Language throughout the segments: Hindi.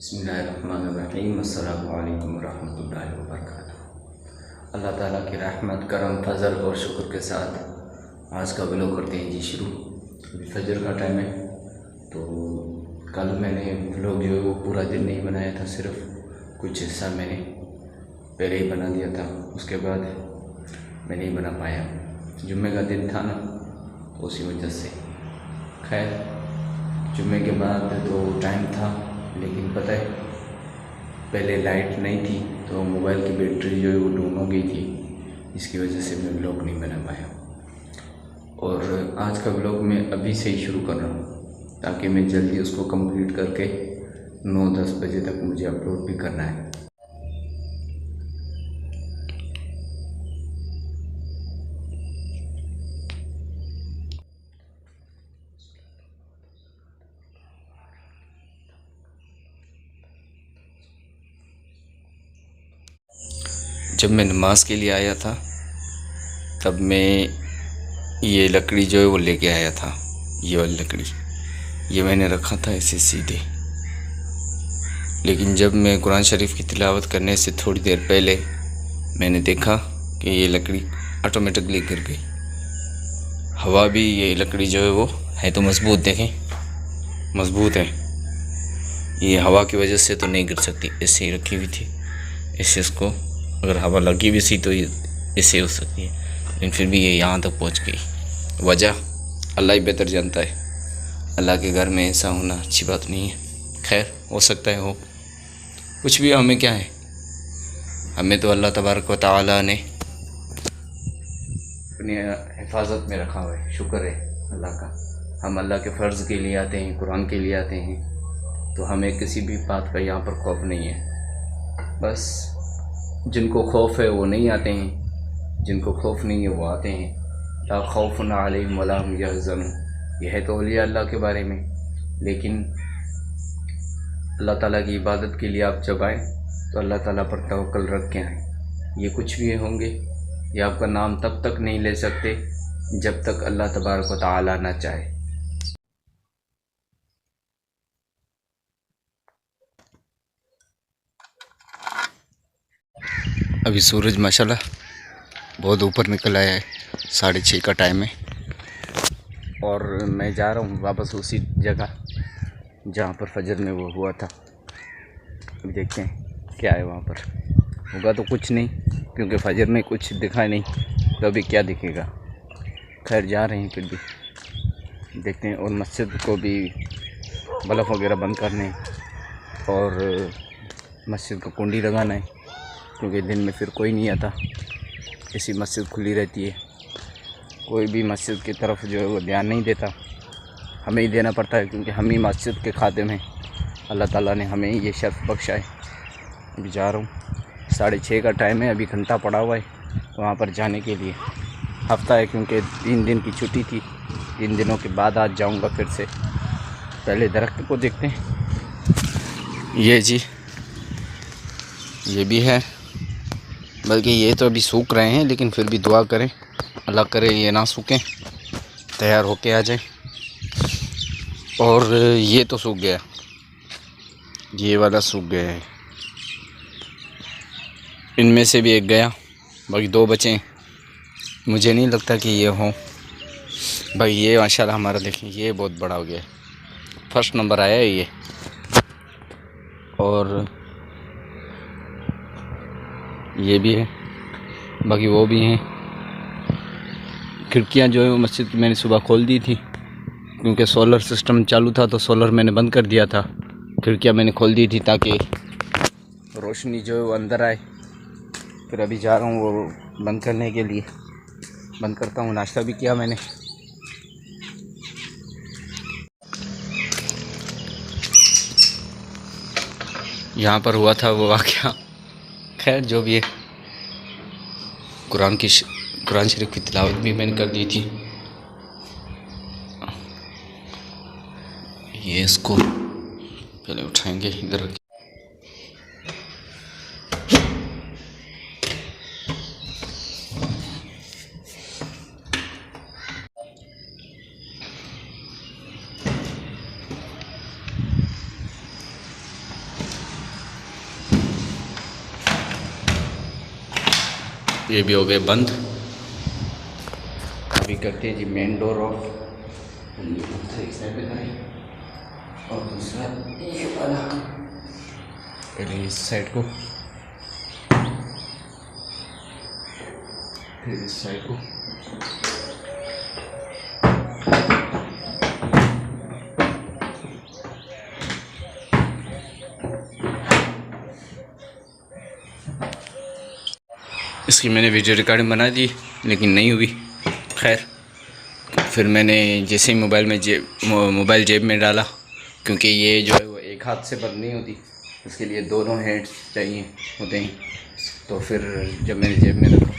बिस्मिल्लाहिर्रहमानिर्रहीम। अस्सलामु अलैकुम वरहमतुल्लाहि वबरकातुहू। अल्लाह ताला की रहमत, करम, फजल और शुक्र के साथ आज का व्लॉग करते हैं जी शुरू। अभी फजर का टाइम है, तो कल मैंने व्लॉग जो है वो पूरा दिन नहीं बनाया था, सिर्फ कुछ हिस्सा मैंने पहले ही बना दिया था, उसके बाद मैं नहीं बना पाया। जुम्मे का दिन था ना, तो उसी वजह से। खैर, जुम्मे के बाद तो टाइम था, लेकिन पता है पहले लाइट नहीं थी तो मोबाइल की बैटरी जो है वो डाउन हो गई थी, इसकी वजह से मैं व्लॉग नहीं बना पाया। और आज का व्लॉग मैं अभी से ही शुरू कर रहा हूँ ताकि मैं जल्दी उसको कंप्लीट करके 9-10 बजे तक मुझे अपलोड भी करना है। जब मैं नमाज के लिए आया था तब मैं ये लकड़ी जो है वो लेके आया था। ये वाली लकड़ी ये मैंने रखा था ऐसे सीधे, लेकिन जब मैं कुरान शरीफ की तिलावत करने से थोड़ी देर पहले मैंने देखा कि ये लकड़ी ऑटोमेटिकली गिर गई। हवा भी, ये लकड़ी जो है वो है तो मज़बूत, देखें मज़बूत है, ये हवा की वजह से तो नहीं गिर सकती, ऐसे ही रखी हुई थी। ऐसे इसको अगर हवा लगी भी सी तो ये ऐसे हो सकती है, लेकिन फिर भी ये यहाँ तक पहुँच गई। वजह अल्लाह ही बेहतर जानता है। अल्लाह के घर में ऐसा होना अच्छी बात नहीं है। खैर, हो सकता है हो, कुछ भी, हमें क्या है, हमें तो अल्लाह तबारक व तआला ने अपनी हिफाजत में रखा हुआ है। शुक्र है अल्लाह का। हम अल्लाह के फ़र्ज़ के लिए आते हैं, कुरान के लिए आते हैं, तो हमें किसी भी बात का यहाँ पर खौफ नहीं है। बस जिनको खौफ है वो नहीं आते हैं, जिनको खौफ नहीं है वो आते हैं। ला खौफुन अलैहिम वला हुम यहज़नून, यह है तो औलिया अल्लाह के बारे में। लेकिन अल्लाह ताला की इबादत के लिए आप जब आए तो अल्लाह ताला पर तवक्कल रख के आए। ये कुछ भी होंगे, ये आपका नाम तब तक नहीं ले सकते जब तक अल्लाह तबारक व तआला ना चाहे। अभी सूरज माशाल्लाह बहुत ऊपर निकल आया है, 6:30 का टाइम है, और मैं जा रहा हूँ वापस उसी जगह जहाँ पर फजर में वो हुआ था। अभी देखते हैं क्या है वहाँ पर। होगा तो कुछ नहीं, क्योंकि फजर में कुछ दिखा नहीं, तो अभी क्या दिखेगा। खैर, जा रहे हैं फिर भी देखते हैं। और मस्जिद को भी बल्ब वगैरह बंद करने और मस्जिद को कुंडी लगाना है, क्योंकि दिन में फिर कोई नहीं आता, ऐसी मस्जिद खुली रहती है। कोई भी मस्जिद की तरफ जो है वो ध्यान नहीं देता, हमें ही देना पड़ता है, क्योंकि हम ही मस्जिद के खादिम हैं। अल्लाह ताला ने हमें ये शर्फ बख्शा है। अभी जा रहा हूँ, 6:30 का टाइम है, अभी घंटा पड़ा हुआ है वहाँ पर जाने के लिए। हफ्ता है, क्योंकि 3 दिन की छुट्टी थी, 3 दिनों के बाद आज जाऊँगा फिर से। पहले दरख्त को देखते हैं। ये जी, ये भी है, बल्कि ये तो अभी सूख रहे हैं, लेकिन फिर भी दुआ करें, अल्लाह करे ये ना सूखें, तैयार होके आ जाए। और ये तो सूख गया, ये वाला सूख गया है, इनमें से भी एक गया, बाकी 2 बचे। मुझे नहीं लगता कि ये हों भाई। ये माशाल्लाह हमारा देखें, ये बहुत बड़ा हो गया, फर्स्ट नंबर आया है ये। और ये भी है, बाकी वो भी हैं। खिड़कियां जो है वो मस्जिद की मैंने सुबह खोल दी थी, क्योंकि सोलर सिस्टम चालू था, तो सोलर मैंने बंद कर दिया था। खिड़कियां मैंने खोल दी थी ताकि रोशनी जो है वो अंदर आए। फिर अभी जा रहा हूँ वो बंद करने के लिए, बंद करता हूँ। नाश्ता भी किया मैंने। यहाँ पर हुआ था वो वाक़या। खैर, जो भी है, कुरान शरीफ की तिलावत भी मैंने कर दी थी। ये इसको पहले उठाएंगे इधर। ये भी हो गए बंद। अभी करते हैं जी मेन डोर ऑफ। एक साइड पे करें और दूसरा ये वाला, पहले इस साइड को फिर इस साइड को। इसकी मैंने वीडियो रिकॉर्डिंग बना दी लेकिन नहीं हुई। खैर फिर मैंने जैसे ही मोबाइल जेब में डाला, क्योंकि ये जो है वो एक हाथ से बंद नहीं होती, इसके लिए दोनों हैंड्स चाहिए होते हैं। तो फिर जब मैंने जेब में रखा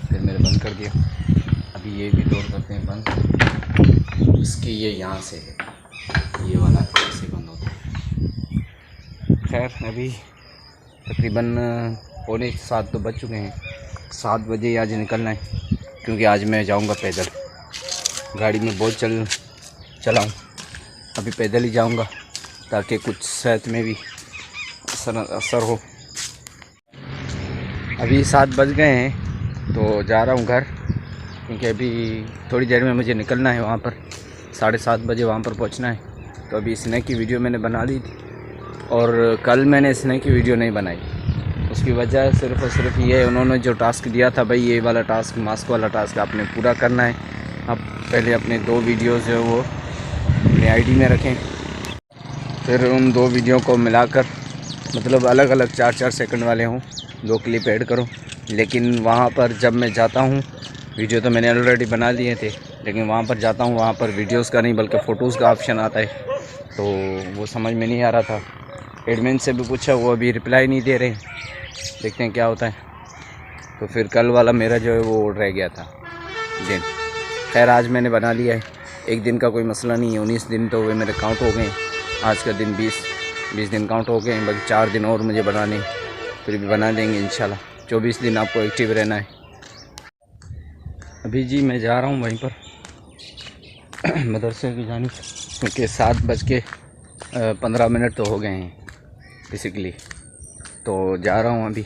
फिर मैंने बंद कर दिया। अभी ये भी डोर करते हैं बंद। इसकी ये यहाँ से है, ये वाला ऐसे बंद होता है। खैर अभी तकरीबन 6:45 तो बज चुके हैं। 7 बजे आज निकलना है, क्योंकि आज मैं जाऊंगा पैदल। गाड़ी में बहुत चलाऊँ, अभी पैदल ही जाऊंगा ताकि कुछ सेहत में भी असर हो। अभी 7 बज गए हैं तो जा रहा हूँ घर, क्योंकि अभी थोड़ी देर में मुझे निकलना है वहाँ पर। 7:30 बजे वहाँ पर पहुँचना है। तो अभी स्नैक की वीडियो मैंने बना ली थी और कल मैंने स्नैक की वीडियो नहीं बनाई। उसकी वजह सिर्फ़ और सिर्फ ये, उन्होंने जो टास्क दिया था भाई, ये वाला टास्क, मास्क वाला टास्क आपने पूरा करना है। आप पहले अपने 2 वीडियोस जो वो अपने आईडी में रखें, फिर उन 2 वीडियो को मिलाकर, मतलब अलग अलग 4-4 सेकंड वाले हों, 2 क्लिप ऐड करो। लेकिन वहाँ पर जब मैं जाता हूँ, वीडियो तो मैंने ऑलरेडी बना लिए थे, लेकिन वहाँ पर जाता हूँ, वहाँ पर वीडियोज़ का नहीं बल्कि फ़ोटोज़ का ऑप्शन आता है। तो वो समझ में नहीं आ रहा था। एडमिन से भी पूछा, वो अभी रिप्लाई नहीं दे रहे। देखते हैं क्या होता है। तो फिर कल वाला मेरा जो है वो रह गया था दिन। खैर आज मैंने बना लिया है। एक दिन का कोई मसला नहीं है, 19 दिन तो वे मेरे काउंट हो गए। आज का दिन 20 दिन काउंट हो गए हैं। बाकी 4 दिन और मुझे बनाने, फिर भी बना देंगे इंशाल्लाह। 24 दिन आपको एक्टिव रहना है। अभी जी मैं जा रहा हूँ वहीं पर मदरसे की जानिब, क्योंकि 7:15 तो हो गए हैं बेसिकली। तो जा रहा हूँ अभी।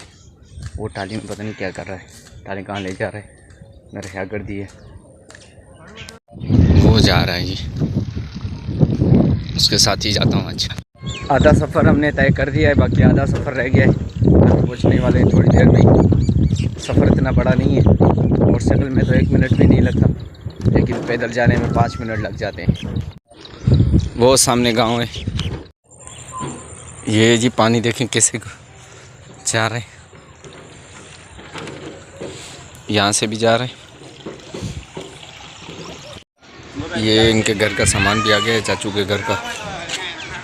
वो टाली में पता नहीं क्या कर रहा है, टाली कहाँ ले जा रहा है, मेरे क्या कर दिए। वो जा रहा है जी, उसके साथ ही जाता हूँ। अच्छा, आधा सफ़र हमने तय कर दिया है, बाकी आधा सफ़र रह गया है। अभी पहुँचने वाले हैं थोड़ी देर में। सफ़र इतना बड़ा नहीं है, मोटरसाइकिल में तो 1 मिनट भी नहीं लगता, लेकिन पैदल जाने में 5 मिनट लग जाते हैं। वो सामने गांव है। ये जी पानी देखें कैसे जा रहे हैं, यहाँ से भी जा रहे हैं। ये इनके घर का सामान भी आ गया है, चाचू के घर का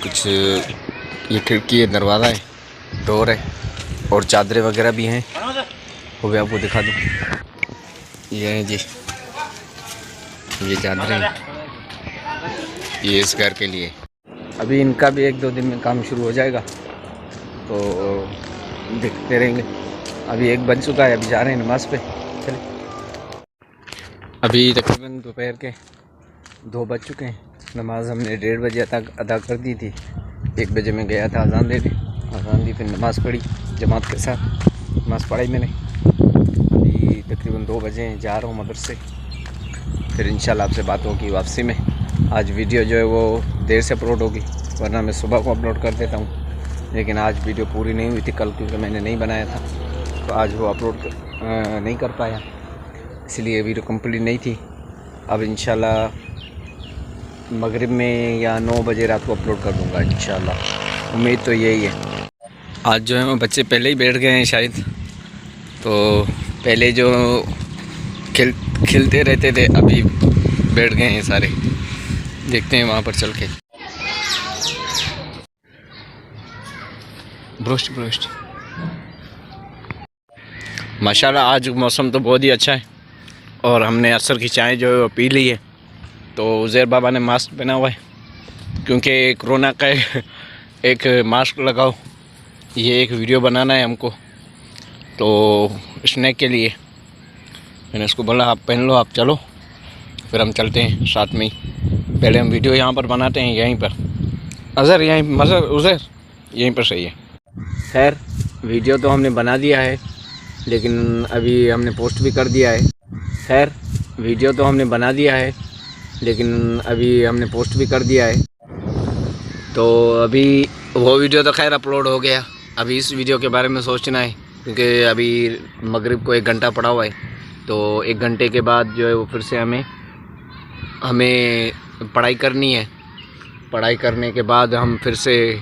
कुछ। ये खिड़की है, दरवाज़ा है, डोर है और चादरें वगैरह भी हैं। वो भी आपको दिखा दूँ। ये है जी, ये चादरें हैं, ये इस घर के लिए। अभी इनका भी 1-2 दिन में काम शुरू हो जाएगा, तो देखते रहेंगे। अभी 1 बज चुका है, अभी जा रहे हैं नमाज़ पे। चले, अभी तकरीबन दोपहर के 2 बज चुके हैं। नमाज़ हमने 1:30 बजे अदा कर दी थी। 1 बजे मैं गया था अज़ान देने, अज़ान दी, फिर नमाज़ पढ़ी जमात के साथ। नमाज़ पढ़ाई मैंने। अभी तकरीबन 2 बजे जा रहा हूँ मदरसे, फिर इंशाल्लाह आपसे बात होगी वापसी में। आज वीडियो जो है वो देर से अपलोड होगी, वरना मैं सुबह को अपलोड कर देता हूँ। लेकिन आज वीडियो पूरी नहीं हुई थी कल, क्योंकि मैंने नहीं बनाया था, तो आज वो अपलोड नहीं कर पाया, इसलिए वीडियो कंप्लीट नहीं थी। अब इंशाल्लाह मगरिब में या 9 बजे रात को अपलोड कर दूँगा इंशाल्लाह। उम्मीद तो यही है। आज जो है वो बच्चे पहले ही बैठ गए हैं शायद, तो पहले जो खिलते रहते थे अभी बैठ गए हैं सारे। देखते हैं वहाँ पर चल के। ब्रोस्ट माशाल्लाह आज मौसम तो बहुत ही अच्छा है, और हमने असर की चाय जो है वो पी ली है। तो उज़ैर बाबा ने मास्क पहना हुआ है, क्योंकि कोरोना का एक मास्क लगाओ, ये एक वीडियो बनाना है हमको। तो स्नैक के लिए मैंने उसको बोला आप पहन लो, आप चलो, फिर हम चलते हैं साथ में ही। पहले हम वीडियो यहाँ पर बनाते हैं, यहीं पर अज़र, उज़ैर यहीं पर सही है। खैर वीडियो तो हमने बना दिया है, लेकिन अभी हमने पोस्ट भी कर दिया है। खैर वीडियो तो हमने बना दिया है, लेकिन अभी हमने पोस्ट भी कर दिया है। तो अभी वो वीडियो तो खैर अपलोड हो गया। अभी इस वीडियो के बारे में सोचना है, क्योंकि अभी मगरिब को 1 घंटा पड़ा हुआ है। तो 1 घंटे के बाद जो है वो फिर से हमें पढ़ाई करनी है। पढ़ाई करने के बाद हम फिर से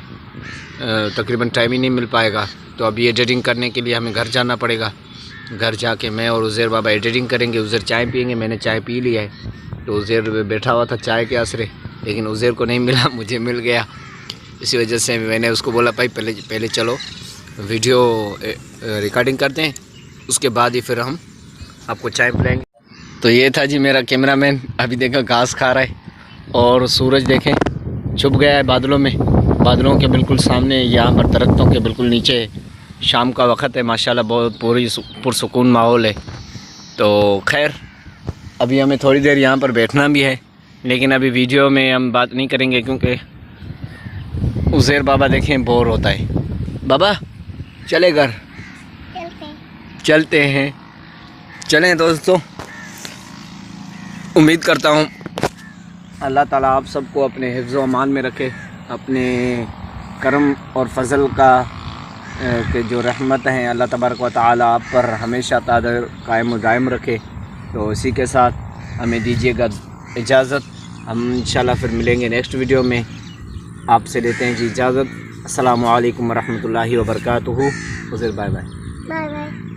तकरीबन टाइम ही नहीं मिल पाएगा। तो अभी एडिटिंग करने के लिए हमें घर जाना पड़ेगा। घर जाके मैं और उज़ैर बाबा एडिटिंग करेंगे। उज़ैर चाय पियेंगे, मैंने चाय पी लिया है। तो उज़ैर बैठा हुआ था चाय के आसरे, लेकिन उज़ैर को नहीं मिला, मुझे मिल गया। इसी वजह से मैंने उसको बोला भाई पहले चलो वीडियो रिकॉर्डिंग करते हैं, उसके बाद ही फिर हम आपको चाय पिलाएंगे। तो ये था जी मेरा कैमरामैन। अभी देखो घास खा रहा है और सूरज देखें छुप गया है बादलों में। बादलों के बिल्कुल सामने, यहाँ पर दरख्तों के बिल्कुल नीचे। शाम का वक़्त है, माशाल्लाह बहुत पुरसुकून माहौल है। तो खैर अभी हमें थोड़ी देर यहाँ पर बैठना भी है, लेकिन अभी वीडियो में हम बात नहीं करेंगे, क्योंकि उज़ैर बाबा देखें बोर होता है। बाबा चले घर चलते हैं। चलें दोस्तों। उम्मीद करता हूँ अल्लाह ताला आप सबको अपने हिफ्ज़ व अमान में रखे, अपने करम और फजल का के जो रहमत हैं अल्लाह तबारक व तआला आप पर हमेशा कायम व दायम रखे। तो इसी के साथ हमें दीजिएगा इजाज़त। हम इंशाल्लाह फिर मिलेंगे नेक्स्ट वीडियो में। आपसे लेते हैं जी इजाज़त। अस्सलामु अलैकुम व रहमतुल्लाहि व बरकातुहू। Uzair bye bye.